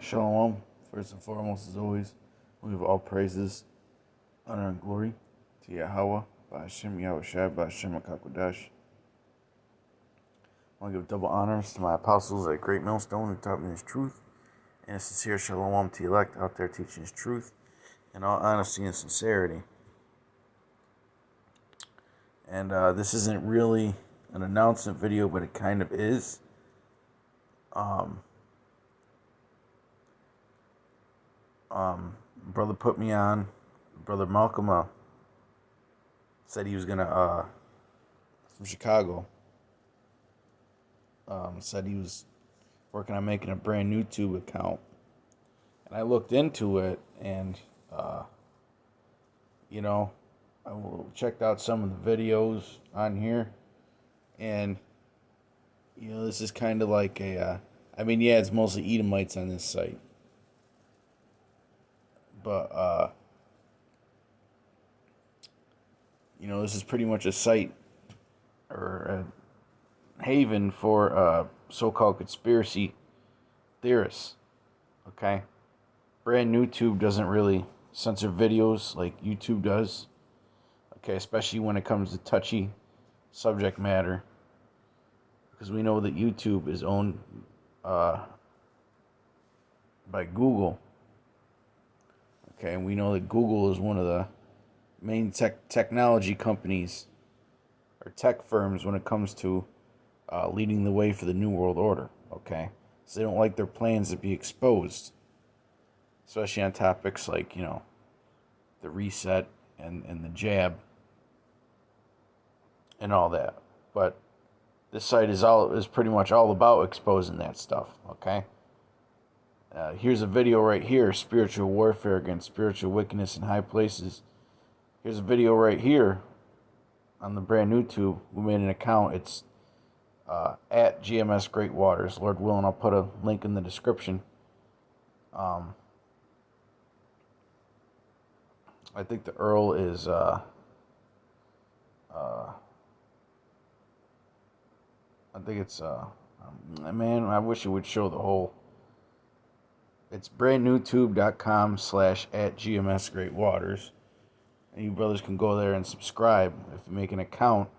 Shalom. First and foremost, as always, we give all praises, honor, and glory to Yahweh, Ba'ashem Yahushua, Ba'ashem HaKakodash. I want to give double honors to my apostles at Great Millstone who taught me His truth, and a sincere shalom to the elect out there teaching His truth in all honesty and sincerity. And this isn't really an announcement video, but it kind of is. Brother put me on. Brother Malcolm said he was gonna from Chicago. Said he was working on making a Brandnewtube account, and I looked into it, and I checked out some of the videos on here, and this is kind of like a. It's mostly Edomites on this site. But, this is pretty much a site or a haven for so-called conspiracy theorists, okay? Brandnewtube doesn't really censor videos like YouTube does, okay? Especially when it comes to touchy subject matter, because we know that YouTube is owned by Google. Okay, and we know that Google is one of the main technology companies or tech firms when it comes to leading the way for the New World Order. Okay, so they don't like their plans to be exposed, especially on topics like the reset and the jab and all that. But this site is pretty much all about exposing that stuff. Okay. Here's a video right here, spiritual warfare against spiritual wickedness in high places. Here's a video right here on the Brandnewtube. We made an account. It's at GMS Great Waters. Lord willing, I'll put a link in the description. I think the Earl is man, I wish it would show the whole. It's brandnewtube.com/@GMSGreatWaters. And you brothers can go there and subscribe if you make an account.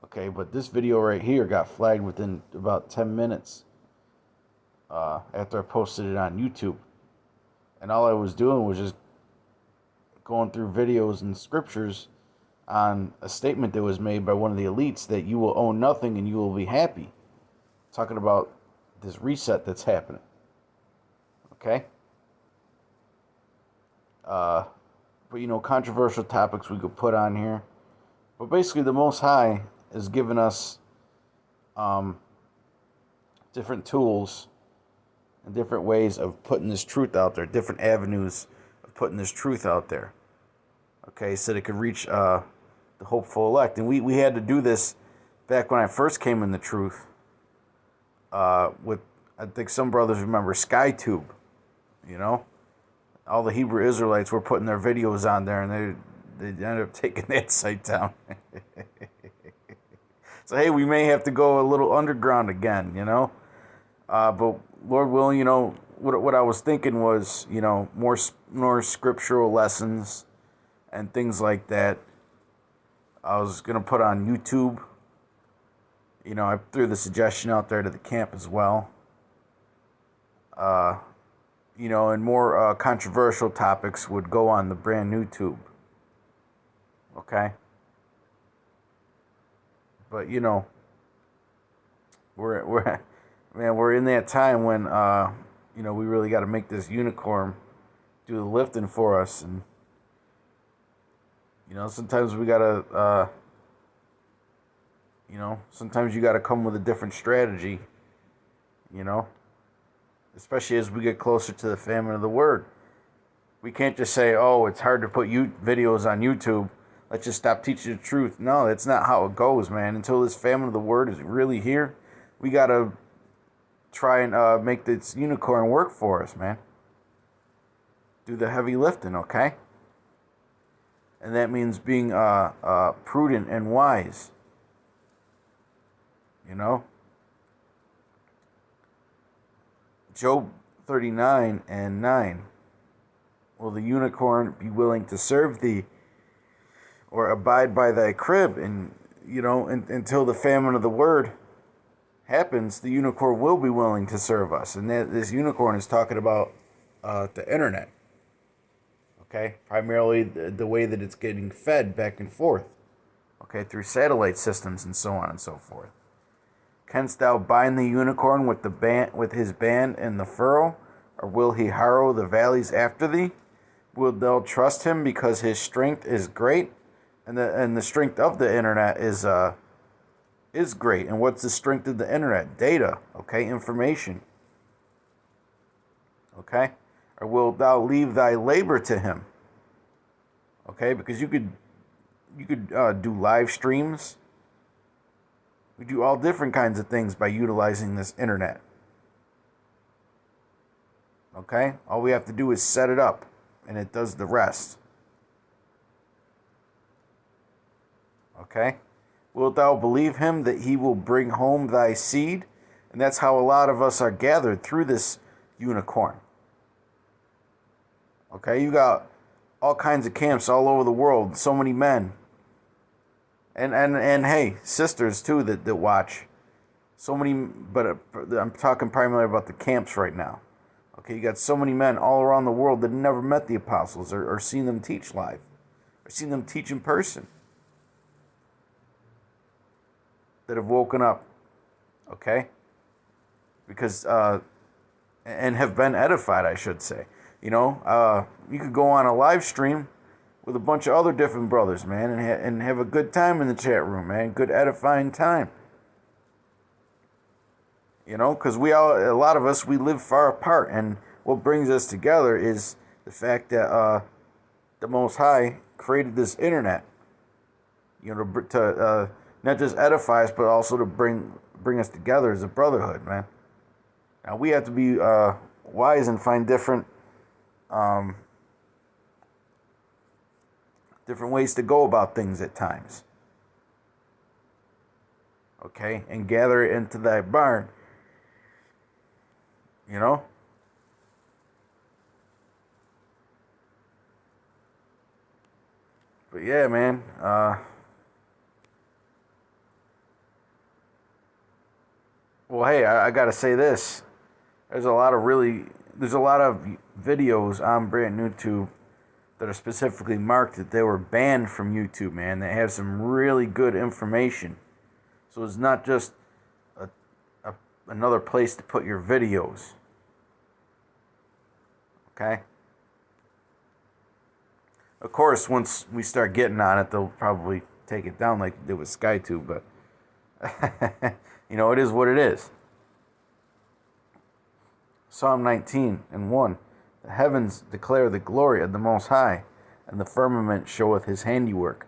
Okay, but this video right here got flagged within about 10 minutes after I posted it on YouTube. And all I was doing was just going through videos and scriptures on a statement that was made by one of the elites that you will own nothing and you will be happy. Talking about this reset that's happening. Okay. But controversial topics we could put on here. But basically, the Most High has given us different tools and different ways of putting this truth out there, different avenues of putting this truth out there. Okay, so that it could reach the hopeful elect. And we had to do this back when I first came in the truth. With, I think some brothers remember SkyTube. All the Hebrew Israelites were putting their videos on there, and they ended up taking that site down. So hey, we may have to go a little underground again, But Lord willing, what I was thinking was, more scriptural lessons and things like that. I was gonna put on YouTube. I threw the suggestion out there to the camp as well. And more controversial topics would go on the Brandnewtube. Okay? But, we're in that time when, we really got to make this unicorn do the lifting for us. And, sometimes we got to, sometimes you got to come with a different strategy, especially as we get closer to the famine of the word. We can't just say, oh, it's hard to put videos on YouTube. Let's just stop teaching the truth. No, that's not how it goes, man. Until this famine of the word is really here, we got to try and make this unicorn work for us, man. Do the heavy lifting, okay? And that means being prudent and wise. Job 39 and 9. Will the unicorn be willing to serve thee, or abide by thy crib? And, until the famine of the word happens, the unicorn will be willing to serve us. And this unicorn is talking about the internet. Okay? Primarily the way that it's getting fed back and forth. Okay? Through satellite systems and so on and so forth. Canst thou bind the unicorn with his band in the furrow, or will he harrow the valleys after thee? Wilt thou trust him because his strength is great? And the strength of the internet is great. And what's the strength of the internet? Data, okay, information. Okay? Or wilt thou leave thy labor to him? Okay, because you could do live streams. We do all different kinds of things by utilizing this internet. Okay? All we have to do is set it up, and it does the rest. Okay? Wilt thou believe him that he will bring home thy seed? And that's how a lot of us are gathered through this unicorn. Okay? You got all kinds of camps all over the world. So many men. And hey, sisters too that watch. So many, but I'm talking primarily about the camps right now. Okay, you got so many men all around the world that never met the apostles or seen them teach live, or seen them teach in person, that have woken up, okay? Because, and have been edified, I should say. You could go on a live stream with a bunch of other different brothers, man, and have a good time in the chat room, man. Good edifying time. Because a lot of us, we live far apart, and what brings us together is the fact that the Most High created this internet, to not just edify us, but also to bring us together as a brotherhood, man. Now we have to be wise and find different ways to go about things at times. Okay, and gather it into thy barn. But yeah, man. Well, hey, I gotta say this. There's a lot of videos on Brandnewtube that are specifically marked that they were banned from YouTube, man. They have some really good information. So it's not just another place to put your videos. Okay? Of course, once we start getting on it, they'll probably take it down like they did with SkyTube, but it is what it is. Psalm 19 and 1. The heavens declare the glory of the Most High, and the firmament showeth his handiwork.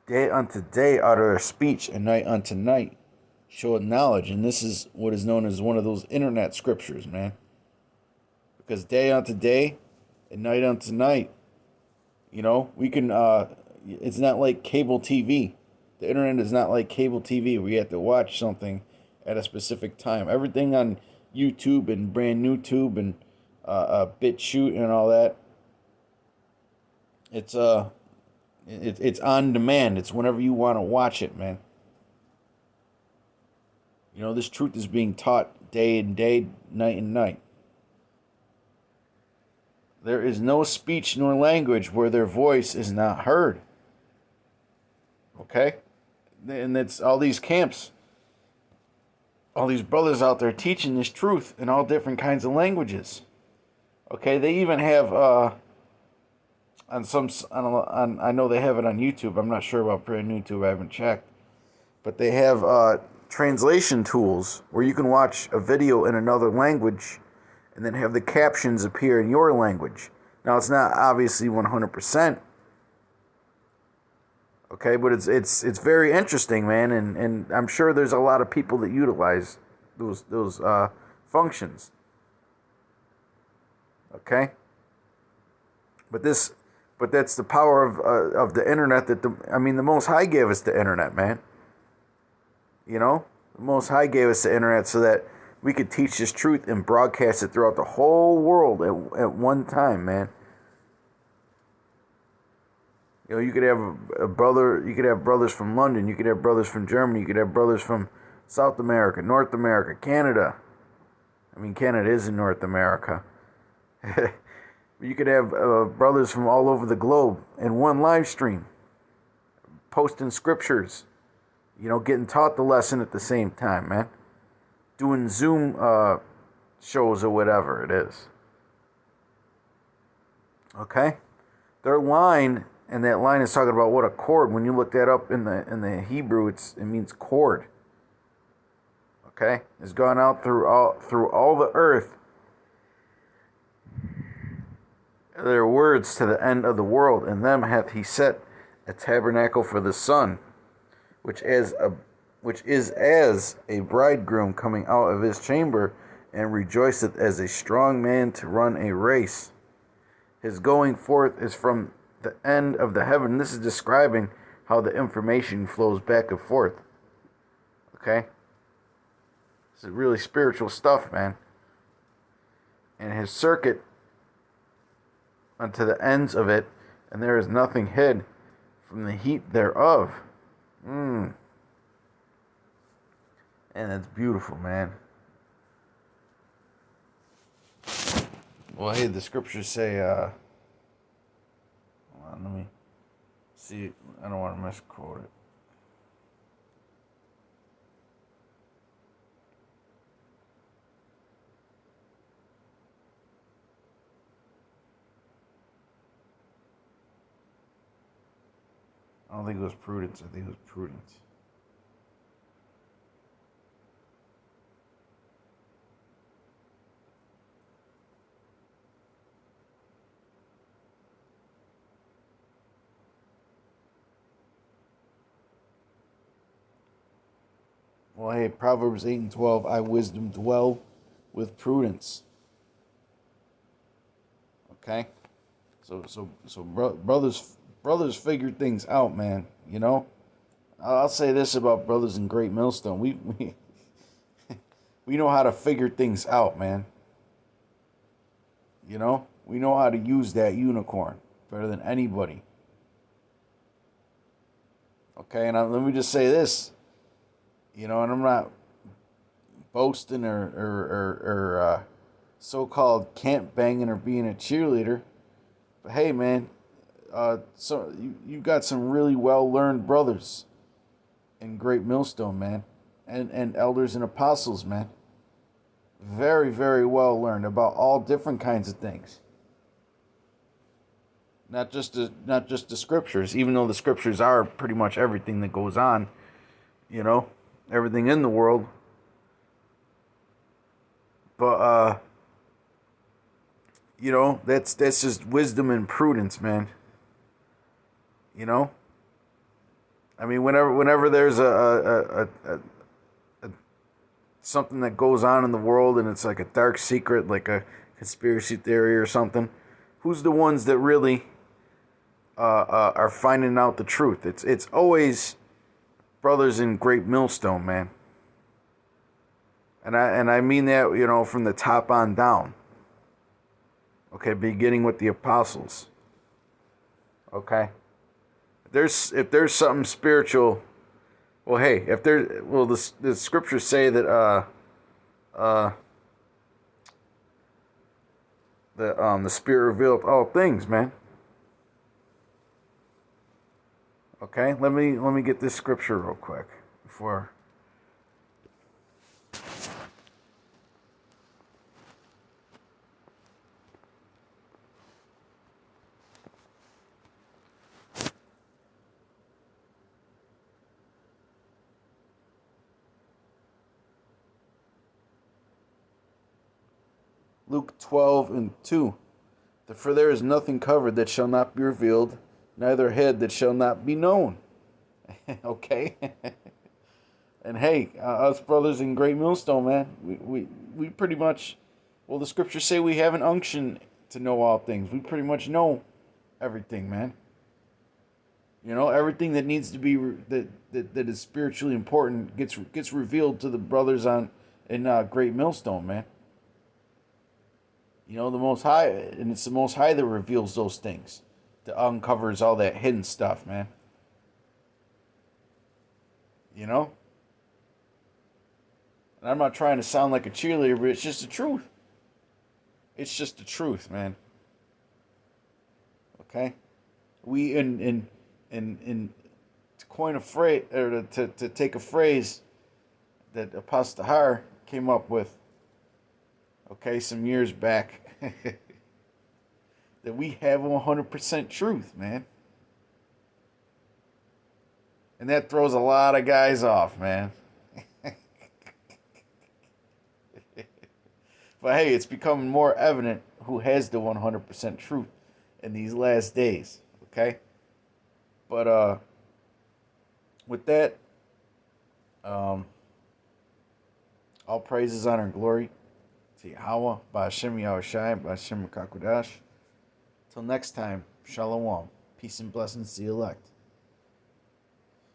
Day unto day uttereth speech, and night unto night showeth knowledge. And this is what is known as one of those internet scriptures, man. Because day unto day and night unto night, we can, it's not like cable TV. The internet is not like cable TV where you have to watch something at a specific time. Everything on YouTube and Brandnewtube and BitChute and all that, it's on demand. It's whenever you want to watch it, man. This truth is being taught day and day, night and night. There is no speech nor language where their voice is not heard. Okay? And it's all these camps, all these brothers out there teaching this truth in all different kinds of languages. Okay? They even have, I know they have it on YouTube. I'm not sure about Brandnewtube. I haven't checked. But they have translation tools where you can watch a video in another language and then have the captions appear in your language. Now, it's not obviously 100%. Okay, but it's very interesting, man, and I'm sure there's a lot of people that utilize those functions. Okay? But that's the power of the internet the Most High gave us the internet, man. The Most High gave us the internet so that we could teach this truth and broadcast it throughout the whole world at one time, man. You know, you could have a brother, you could have brothers from London, you could have brothers from Germany, you could have brothers from South America, North America, Canada. I mean, Canada is in North America. You could have brothers from all over the globe in one live stream, posting scriptures, you know, getting taught the lesson at the same time, man. Doing Zoom shows or whatever it is. Okay? Their line, and that line is talking about what a cord. When you look that up in the Hebrew, it means cord. Okay? It's gone out through all the earth. Their words to the end of the world, and them hath he set a tabernacle for the sun, which is as a bridegroom coming out of his chamber, and rejoiceth as a strong man to run a race. His going forth is from the end of the heaven. This is describing how the information flows back and forth. Okay? This is really spiritual stuff, man. And his circuit unto the ends of it, and there is nothing hid from the heat thereof. And that's beautiful, man. Well, hey, the scriptures say, hold on, let me see. I don't want to misquote it. I don't think it was prudence. I think it was prudence. Well, hey, Proverbs 8 and 12, I wisdom dwell with prudence. Okay? So brothers figured things out, man. You know? I'll say this about brothers in Great Millstone. We know how to figure things out, man. You know? We know how to use that unicorn better than anybody. Okay, and let me just say this. You know, and I'm not boasting or so-called camp banging or being a cheerleader. But hey, man, so you got some really well-learned brothers in Great Millstone, man. And elders and apostles, man. Very, very well learned about all different kinds of things. Not just the scriptures, even though the scriptures are pretty much everything that goes on, you know. Everything in the world. But you know, that's just wisdom and prudence, man. You know? I mean, whenever there's a something that goes on in the world and it's like a dark secret, like a conspiracy theory or something, who's the ones that really are finding out the truth? It's always brothers in Great Millstone, man. And I mean that, you know, from the top on down. Okay, beginning with the apostles. Okay. If there's something spiritual, well, hey, the scriptures say that the Spirit revealed all things, man. Okay, let me get this scripture real quick before. Luke 12 and 2. For there is nothing covered that shall not be revealed, neither hid that shall not be known. Okay? And hey, us brothers in Great Millstone, man, we pretty much, well, the scriptures say we have an unction to know all things. We pretty much know everything, man. You know, everything that needs to be, that is spiritually important gets revealed to the brothers on in Great Millstone, man. You know, the Most High, and it's the Most High that reveals those things, that uncovers all that hidden stuff, man. You know? And I'm not trying to sound like a cheerleader, but it's just the truth. It's just the truth, man. Okay? We, in to coin a phrase, or to take a phrase that Apostle Har came up with, okay, some years back, that we have 100% truth, man. And that throws a lot of guys off, man. But hey, it's becoming more evident who has the 100% truth in these last days, okay? But with that, all praises, honor, and glory to Yahweh, Ba'ashem Yahushai, Ba'ashem Kakudash. Till next time, Shalom. Peace and blessings to the elect.